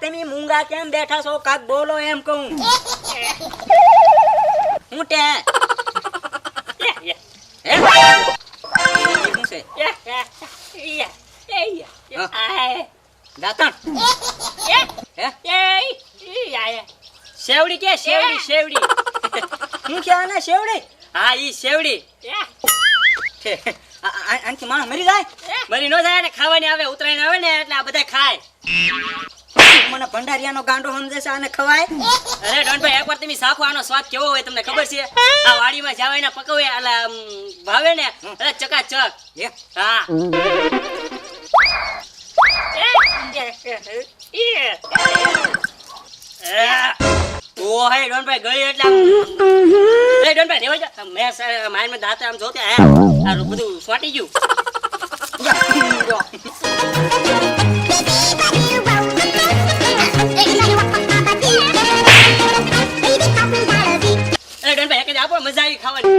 તમે મૂંગા કેમ બેઠા છો? કાક બોલો એમ કહું. હું તે શેવડી કે શેવડી હું ક્યાં ને શેવડી? હા ઈ શેવડી. આનથી માણસ મરી જાય? મરી ન જાય ને, ખાવાની આવે, ઉતરાયણ આવે ને એટલે આ બધા ખાય. મને ભંડારિયાનો ગાંડો સમજે છે આને ખવાય? અરે ડોનભાઈ એકવાર તમે સાખો, આનો સ્વાદ કેવો હોય તમને ખબર છે? આ વાડીમાં જાવાય ને પકવે એટલે ભાવે ને એટલે ચકાચક. હા ઓહે ડોનભાઈ ગળી એટલે એ ડોનભાઈ રેવા જા. મે માઈનમાં દાંત આમ જોતે આ બધું સ્વાટી ગયું. આપો મજા આવી ખાવાની.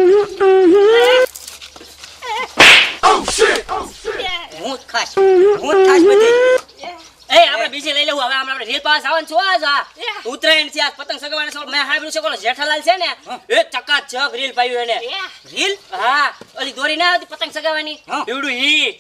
હું જ ખાસ બધી. એ આપણે બીજી લઈ લેવું. હવે આપણે રીલ પાસ આવવાનું છો. આજ ઉતરાયણ છે, આજ પતંગ સગવાના છે. મેં સાંભળ્યું છે કોલો જેઠાલાલ છે ને એ ચકાચક રીલ પાયું એને. રીલ? હા ઓલી દોરી ના આવતી પતંગ સગાવાની એવડું ઈ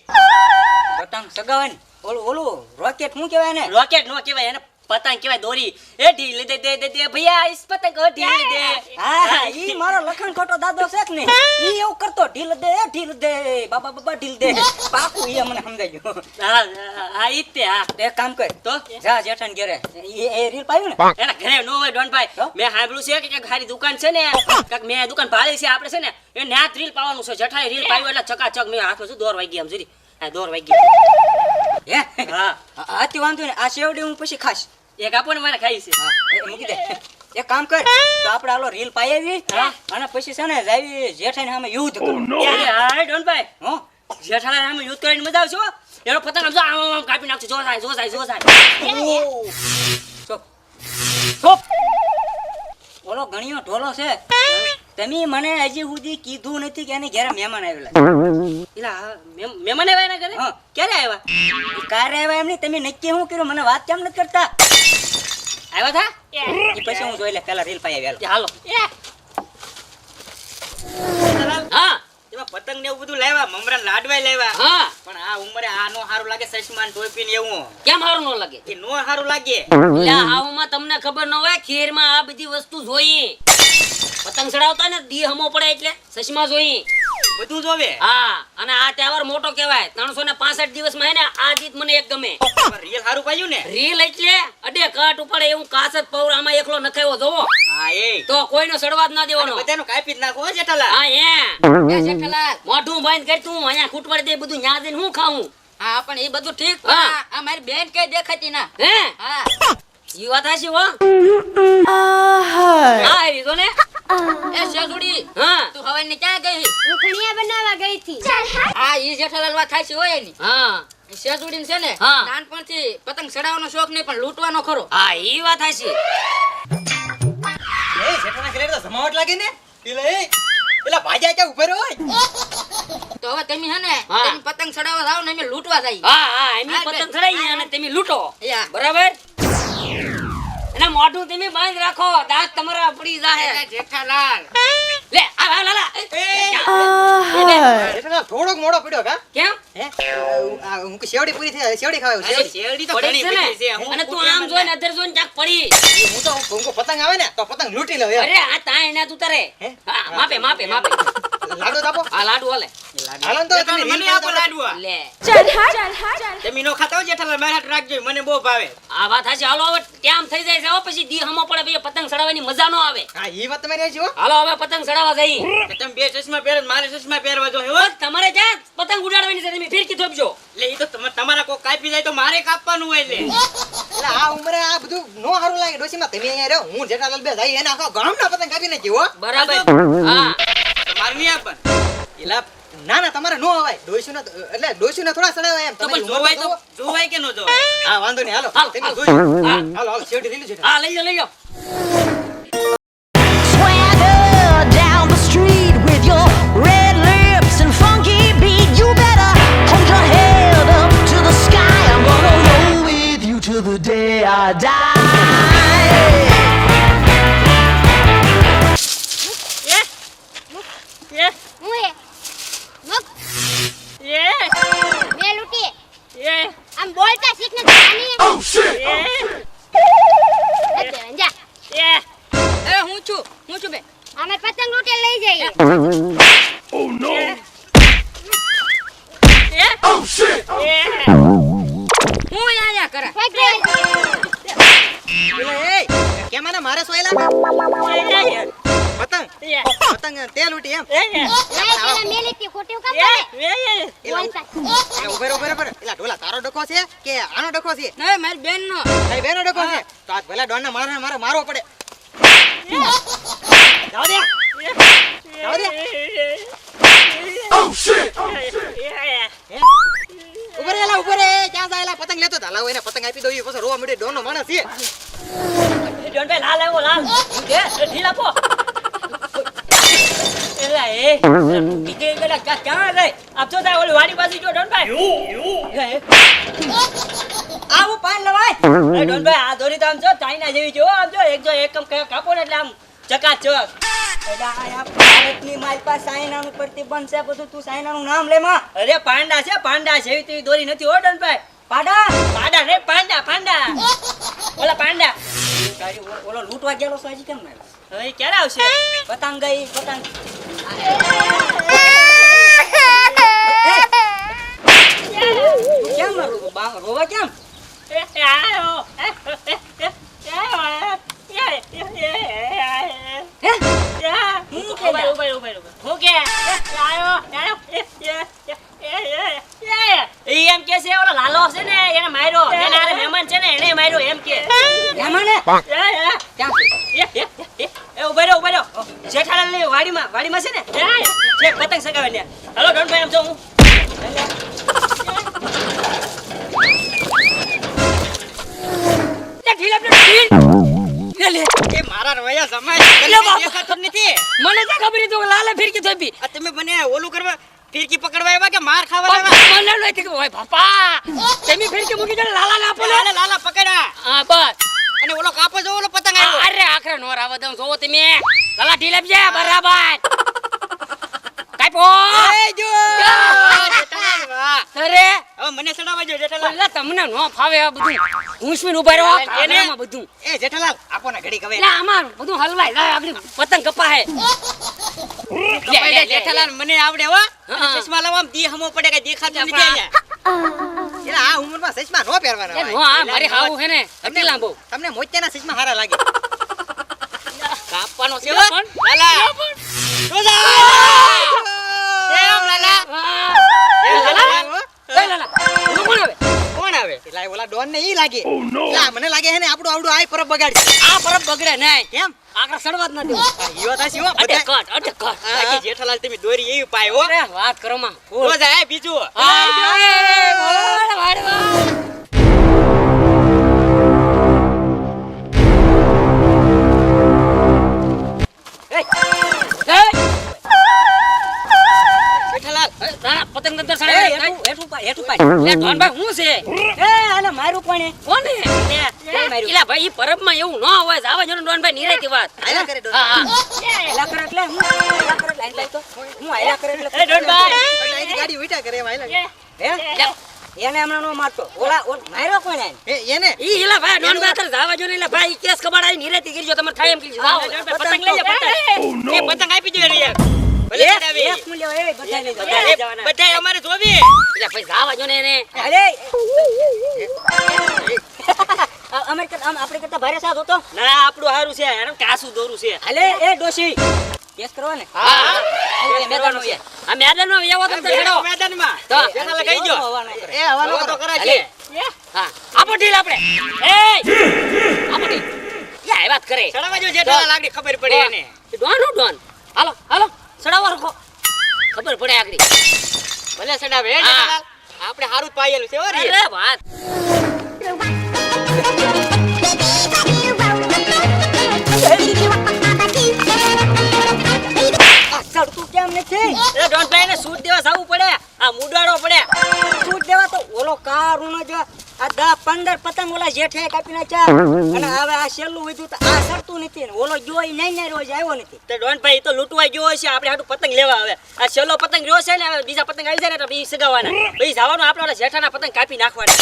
પતંગ સગાવાની. ઓલું રોકેટ શું કહેવાય ને? રોકેટ નો કહેવાય એને, પતંગ કહેવાય. દોરી એ ઢીલ દે દે દે દે ભૈયા ઇસ પતંગ ઓ ઢીલ દે. હા ઈ મારો લખણ ખોટો દાદો છે કે ને ઈ એવું કરતો ઢીલ દે બાબા બાબા ઢીલ દે પાકું. ઈ મને સમજાઈ ગયું. હા ઈ તે. હા એક કામ કર તો જા જેઠાન ઘરે એ રીલ પાયું ને એના ઘરે નો હોય ડોનભાઈ. મેં સાંભળ્યું છે કે ખાલી દુકાન છે ને કાક મેં દુકાન ભાળી છે આપણે છે ને એ ન્યાત રીલ પાવાનું છે. જેઠાએ રીલ પાયું એટલે ચકાચક. મેં હાથમાં શું દોર વાગી આમ જરી આ દોર વાગી. હે હા આથી વાંધો ને આ શેવડી હું પછી ખાશ. એક આપો ને મારે ખાઈ છે. મૂકી દે. એક કામ કર તો આપણે આલો રીલ પાઈ આવી અને પછી છે ને જાવી જેઠાને સામે યુદ્ધ કરો. હા ડોનભાઈ હો જેઠાને સામે યુદ્ધ કરીને મજા આવશે. એનો પતંગ આમ આમ કાપી નાખશે. જો જાય ચોપ. ઓલો ગણિયો ઢોલો છે. તમે મને હજી સુધી કીધું નથી કે એને ઘરે મહેમાન આવેલા. મહેમાન આવ્યા એના ઘરે? ક્યારે આવ્યા? ક્યારે આવ્યા એમ નહીં, તમે નક્કી શું કર્યું મને વાત કેમ નથી કરતા? આવ્યા થા પછી હું જોઈ લે. પેલા રીલ પાઈ આવ્યા. હાલો. હા એમાં પતંગ ને એવું બધું લાવ્યા, મમરા લાડવા લાવ્યા. હા પણ આ ઉંમરે આ નો સારું લાગે. સસમાન ટોપી ને એવું કેમ સારું ન લાગે? એ નો સારું લાગે. એટલે આવુંમાં તમને ખબર ન હોય ખીરમાં આ બધી વસ્તુ જોઈ. પતંગ ચડાવતા ને દી હમો પડે એટલે સસમા જોઈ બધું જોવે. હા અને આ તહેવાર મોટો કહેવાય. 365 દિવસમાં હે ને આ ગીત મને એક ગમે. રીલ સારું પાયું ને? રીલ એટલે અડે કાટ ઉપાડે એવું કાસ જ પૌર આમાં એકલો નખાયો જોવો. હા એ તો કોઈનો સડવા જ ના દેવાનો. બધાનો કાપી જ નાખો જેઠાલાલ. હા એ જેઠાલાલ મોઢું બંધ કર તું. અહીંયા ખૂટવાડી દે બધું ન્યા જઈને હું ખાવું. હા પણ એ બધું ઠીક. આ મારી બેન કઈ દેખાતી ના. હે હા ઈ વાત હાચી હો. હા આવી તો ને એ શેગુડી. હા તું હવે ને ક્યાં ગઈ? હું ખણિયા બનાવવા ગઈ થી. હા ઈ જેઠાલાલ વાત થાય છે હોય એની. હા શેગુડી છે ને નાનપણથી પતંગ ચડાવવાનો શોખ નહીં પણ લૂંટવાનો ખરો. હા ઈ વાત થાય છે. એ જેઠાના ઘરે તો જમાવટ લાગે ને એલા ભાજા કે ઉપર હોય. તો હવે તમે હે ને તમે પતંગ ચડાવવા જાવ ને અમે લૂંટવા જઈએ. હા અમે પતંગ ચડાવીએ અને તમે લૂંટો. બરાબર. અને મોઢું તમે બંધ રાખો. દાંત તમારા પડી જાહે. જેઠાલાલ લે આ લાલા થોડોક મોડો પડ્યો કા? કેમ? હે હું કે શેવડી પૂરી થઈ. શેવડી ખાવા. શેવડી તો ઘણી પડી છે. અને તું આમ જોઈને અધર જોઈને ચાક પડી. હું તો ભૂંકો પતંગ આવે ને તો પતંગ લૂંટી લઉં. અરે આ તાય ના તું તરે. હા માપે લાડુ આપો. આ લાડુ હાલે. હાલો તો તમે મને આપો લાડુ. લે ચાલ તમે નો ખાતા હો જેઠાલાલ મારા હાથ રાખજો. મને બહુ ભાવે. આ વાત હાચી. હાલો હવે ટાઈમ થઈ જાય છે. પછી દી હમો પડે પછી પતંગ ચડાવવાની મજા નો આવે. હા ઈ વાત તમારી છે હો. હાલો હવે પતંગ ચડાવવા જઈએ. તમે બે ચશ્મા પહેરો મારે ચશ્મા પહેરવા જો. હો તમારે ક્યાં પતંગ ઉડાડવાની છે? તમે ફિરકી થોપજો. એટલે ઈ તો તમારા કો કાપી જાય તો મારે કાપવાનું હોય. એટલે આ ઉંમરે આ બધું નો સારું લાગે. ડોસીમાં તમે અહીંયા રહો હું જેઠાલાલ બે જાય એના આખો ગામના પતંગ કાપી નાખ્યો. હો બરાબર. હા મારે નહીં આપણ. એલા ના તમારે નો અવાય. ડોસીના એટલે ડોસીના થોડા સડાવાય એમ. તમે જોવાય કે નો જોવાય? હા વાંધો નહીં. હાલો તમે જોઈ. હાલો શેવડી લઈ લો. હા લઈ લો. Swagger down the street with your red lips and funky beat. You better hold your head up to the sky. I'm gonna roll with you till the day I die. અમે પતંગ લૂંટે લઈ જઈએ. હું યાર કરે કેમ આને મારે સોયલા પતંગ પતંગ તે લૂટી એમ પેલા મેલીથી ખોટું કામ કરે. બોલતા. ઉભર એલા ઢોલા તારો ડખો છે કે આનો ડખો છે નહીં મારી બેન નો તારી બેનો ડખો છે તો આજ ભલા ડોનને મારે મારવો પડે જાવ દે જાવ દે ઉભર એલા ઉભર ક્યાં જાય પતંગ લેતો તા લાવો એને પતંગ આપી દો એ પછી રોવા મળે ડોનનો માણસ છે ડોનભાઈ લાલ આવ્યો લાલ દે ઢીલ આપો એલા એ બીજે ગડા ક્યાં રે આપ તો તા ઓલી વાડી બાજુ જો ડોનભાઈ આવું પાન લવાય એ ડોનભાઈ આ દોરી તો આમ જો ચાઈના જેવી જો આમ જો એકમ કાપો ને એટલે આમ ચકાચક ભારતની મારી પાસે સાયનાનું પ્રતિબંધ છે બધું તું સાયનાનું નામ લે માં અરે પાંડા છે પાંડા જેવી તેવી દોરી નથી હો ડોનભાઈ પાડા પાંડા રે પાંડા ઓલા પાંડા ઓલો લૂંટવા ગયેલો છે હજી કેમ ના હવે ક્યારે આવશે પતંગ ગઈ પતંગ કેમ રોવા કેમ એમ કે છે ઓલો લાલો છે ને એને માર્યો એને આરે મહેમાન છે ને એને માર્યો એમ કે મહેમાને ક્યાં એ ઉભા રહ્યો જેઠાલાલની વાડીમાં છે ને જે પતંગ સગાવે ને હાલો ડોનભાઈ આમ જો હું એ મારા રોયા જમાય દેખાતો નથી મને તો ખબર હતી કે લાલે ફિરકી થોપી આ તમે મને ઓલું કરવા ફિરકી પકડવા આવ્યા કે માર ખાવા આવ્યા મને નથી કે ઓય બાપા તમે ફિરકી મૂકી દે લાલા ને આપો ને લાલા પકડ્યા હા બસ અને ઓલો કાપો જો ઓલો પતંગ આવ્યો અરે આખરે નો રાવા દઉં જોવો તમે લાલા ઢીલ આપજે બરાબર કાપો એ જો અરે હવે મને સડાવા જો જેઠાલાલ એટલે તમને નો ફાવે આ બધું ઘૂંસવીને ઉભા રહો એને એનામાં બધું એ જેઠાલાલ આપો ને ઘડી કવે એટલે આમાં બધું હલવાય જાય આગળ પતંગ કપાહે કપાઈ જેઠાલાલ મને આવડે હો હા. ચશ્મા લાવવા દી હમો પડે કે દેખાતું નથી અહીંયા એલા આ ઉંમરમાં ચશ્મા નો પહેરવાના એ નો આ મારી હાવું હે ને અતિ લાંબો તમને મોત્યાના ચશ્મા હારા લાગે કાપવાનો છે કેવા? પણ લાલા રોજા કેમ લાલા એ લાલા એ લાલા હું કોણ આવે કોણ આવે પેલા ઓલા ડોન ને ઈ લાગે લા મને લાગે હે ને આપણું આવડું આય પરબ બગાડી આ પરબ બગડે નહીં કેમ આગળ સડવા જ ન દેવું ઈયો થાસી હો અટે કટ બાકી જેઠાલાલ તમે દોરી એવી પાય હો અરે વાત કરો માં ફૂલ રોજા આય બીજું જેઠાલાલ પતંગ અંદર સડે હેઠું પાય લે ધોનભાઈ હું છે એ આને મારું કોણે કોને માર્યું? એલા ભાઈ ઈ પરબમાં એવું ન હોય જાવા જો ડોનભાઈ નિરાતી વાત આયલા કરે ડોન હા હા એલા કરે એટલે હું એલા કરે લાઈન લાઈ તો હું આયલા કરે એટલે એ ડોનભાઈ એટલે અહીંથી ગાડી ઉઈટા કરે એમ આયલા હે એને હમણાં નો મારતો ઓલા માર્યો કોણે એને ઈ એલા ભાઈ ડોનભાઈ અત્યારે જાવા જો ને એલા ભાઈ ઈ કેસ કબાડાઈ નિરાતી કરજો તમારે થાય એમ કીધું જાવ પતંગ લઈ જા પતંગ એ પતંગ આપી દે રે યાર ભલે ચડાવી એક મૂલ્ય એ બધાય લઈ એ જાવ બધાય અમારે જોવી એટલે ભાઈ જાવા જો ને એને અરે અમે આપણે કરતા ભારે સાથ હતો ના આપણું હારું છે એનું કાસું દોરું છે અલે એ ડોશી કેસ કરવા ને હા એ મેદાન છે આ મેદાન નો વ્યવહાર તમે છેડો મેદાનમાં તો જેઠાલાલ કહી દો એ હવાલો તો કરાય અલે છે હા આપો ઢીલ આપણે એ આપો ઢીલ યા એ વાત કરે ચડાવવા જો જેઠાલાલ આગળ ખબર પડી એને ડોન હું ડોન હાલો હાલો સડાવો રખો ખબર પડે આગળ ભલે ચડાવે હે જેઠાલાલ આપણે હારું જ પાયેલું છે હો રે અરે વાત ચડતું કેમ નથી એ ડોનભાઈ ને સૂટ દેવા જાવું પડે આ મુડાડો પડે છૂટ દેવા તો ઓલો કારુનો જો આ 10-15 પતંગ ઓલા જેઠે કાપી નાખ્યા અને હવે આ છેલ્લું વધ્યું તો આ સરતું નથી ને ઓલો જોઈ નહીં રોજ આવ્યો નથી તો ડોનભાઈ તો લૂંટવા ગયો છે આપણે હાટું પતંગ લેવા આવે આ છેલ્લો પતંગ રહ્યો છે ને હવે બીજા પતંગ આવી જાય ને તો બી સગાવાના પછી જવાનું આપણે ઓલા જેઠાના પતંગ કાપી નાખવાના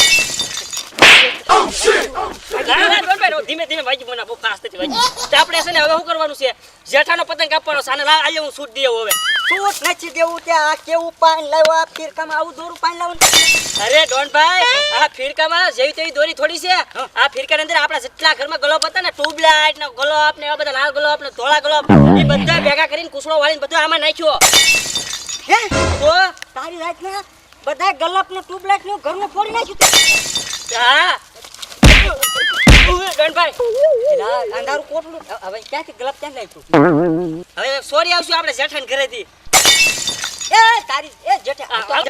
ના, ના, ડોનભાઈ, ધીમે ધીમે વાગી મને બહુ ફાસ્ટ હતી વાગી. તો આપણે છે ને હવે શું કરવાનું છે જેઠાનો પતંગ કાપવાનો છે અને આજે હું છૂટ દે હવે સૂટ નથી દેવું ત્યાં આ કેવું પાન લાવ્યો આ ફિરકામાં આવું દોરું પાન લાવું અરે ડોનભાઈ આ ફિરકામાં જેવી તેવી દોરી થોડી છે આ ફિરકાની અંદર આપણા જેટલા ઘરમાં ગ્લોબ હતા ને ટ્યુબલાઇટ ને ગ્લોબ ને એવા બધા લાલ ગ્લોબ ને ધોળા ગ્લોબ એ બધા ભેગા કરીને કુસળો વાળીને બધું આમાં નાખ્યો હે તો તારી રાતના બધા ગલપ નું ટ્યુબલાઇટ નું ઘરનું ફોડી નાખ્યું તે. હા ડોનભાઈ એલા, અંધારું કોટલું હવે ક્યાંથી ગલપ ક્યાં નાખ્યું હવે સોરી આવશું આપણે જેઠાને ઘરેથી એ તારી એ જેઠા આ,